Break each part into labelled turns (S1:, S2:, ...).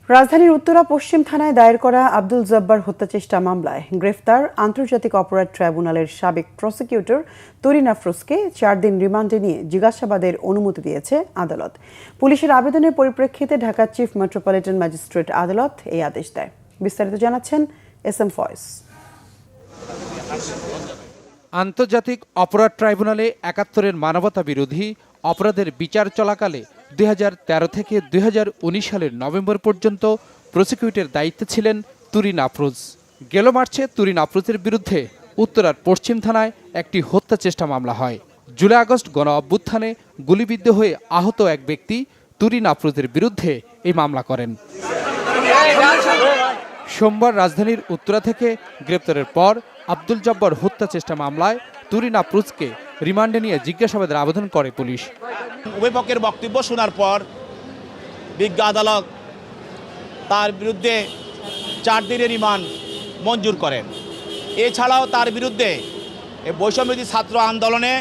S1: রাজধানীর উত্তরা পশ্চিম থানায় দায়ের করা আব্দুল জব্বার হত্যাচেষ্টা মামলায় গ্রেফতার আন্তর্জাতিক অপরাধ ট্রাইব্যুনালের সাবেক প্রসিকিউটর তুরিন আফরোজকে 4 দিন রিমান্ডে নিয়ে জিজ্ঞাসাবাদের অনুমতি দিয়েছে আদালত। পুলিশের আবেদনের পরিপ্রেক্ষিতে ঢাকা চিফ মেট্রোপলিটন ম্যাজিস্ট্রেট আদালত এই আদেশ দেয়। বিস্তারিত জানাচ্ছেন এস.এম. ফয়েজ।
S2: আন্তর্জাতিক অপরাধ ট্রাইব্যুনালে ৭১-এর মানবতা বিরোধী অপরাধের বিচার চলাকালে ২০১৩ থেকে ২০১৯ সালের নভেম্বর পর্যন্ত প্রসিকিউটরের দায়িত্বে ছিলেন তুরিন আফরোজ। গেল মার্চে তুরিন আফরোজের বিরুদ্ধে উত্তরার পশ্চিম থানায় একটি হত্যা চেষ্টা মামলা হয়। জুলাই আগস্ট গণ অভ্যুত্থানে গুলিবিদ্ধ হয়ে আহত এক ব্যক্তি তুরিন আফরোজের বিরুদ্ধে এই মামলা করেন। সোমবার রাজধানীর উত্তরা থেকে গ্রেপ্তারের পর আব্দুল জব্বার হত্যা চেষ্টা মামলায় তুরিন আফরোজকে রিমান্ডে নিয়ে জিজ্ঞাসাবাদের আবেদন করে পুলিশ।
S3: উভয় পক্ষের বক্তব্য শোনার পর বিজ্ঞ আদালত তার বিরুদ্ধে 4 দিনের রিমান্ড মঞ্জুর করেন। এছাড়াও তার বিরুদ্ধে বৈষম্যবিরোধী ছাত্র আন্দোলনে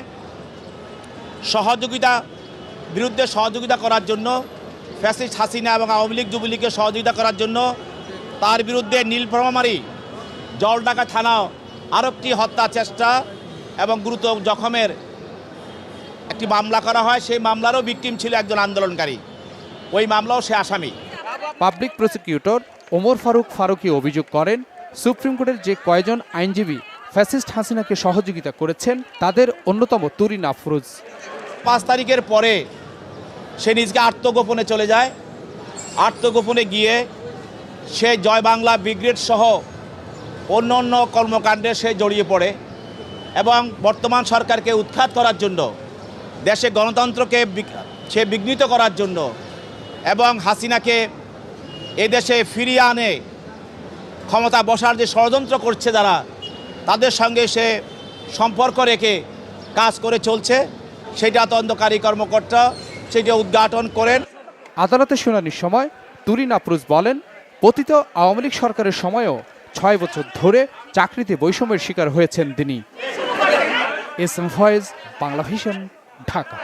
S3: সহযোগিতা করার জন্য ফ্যাসিস্ট হাসিনা এবং আওয়ামী লীগ যুবলীগকে সহযোগিতা করার জন্য তার বিরুদ্ধে নীলফামারী জলঢাকা থানাও আরেকটি হত্যা চেষ্টা এবং গুরুতর জখমের একটি মামলা করা হয়। সেই মামলারও ভিকটিম ছিল একজন আন্দোলনকারী, ওই মামলাও সে আসামি।
S2: পাবলিক প্রসিকিউটর ওমর ফারুকী অভিযোগ করেন, সুপ্রিম কোর্টের যে কয়েকজন আইনজীবী ফ্যাসিস্ট হাসিনাকে সহযোগিতা করেছেন তাদের অন্যতম তুরিন আফরোজ।
S3: 5 তারিখের পরে সে নিজকে আত্মগোপনে চলে যায়। আত্মগোপনে গিয়ে সে জয় বাংলা ব্রিগেড সহ অন্য কর্মকাণ্ডে সে জড়িয়ে পড়ে এবং বর্তমান সরকারকে উৎখাত করার জন্য, দেশে গণতন্ত্রকে সে বিঘ্নিত করার জন্য এবং হাসিনাকে এদেশে ফিরিয়ে আনে ক্ষমতা বসার যে ষড়যন্ত্র করছে যারা, তাদের সঙ্গে সে সম্পর্ক রেখে কাজ করে চলছে। সেটা তদন্তকারী কর্মকর্তা সেটা উদ্ঘাটন করেন।
S2: আদালতে শুনানির সময় তুরিন আফরোজ বলেন, পতিত আওয়ামী লীগ সরকারের সময়ও 6 বছর ধরে চাকরিতে বৈষম্যের শিকার হয়েছেন তিনি। এস.এম. ফয়েজ, বাংলা ভিশন, ঢাকা।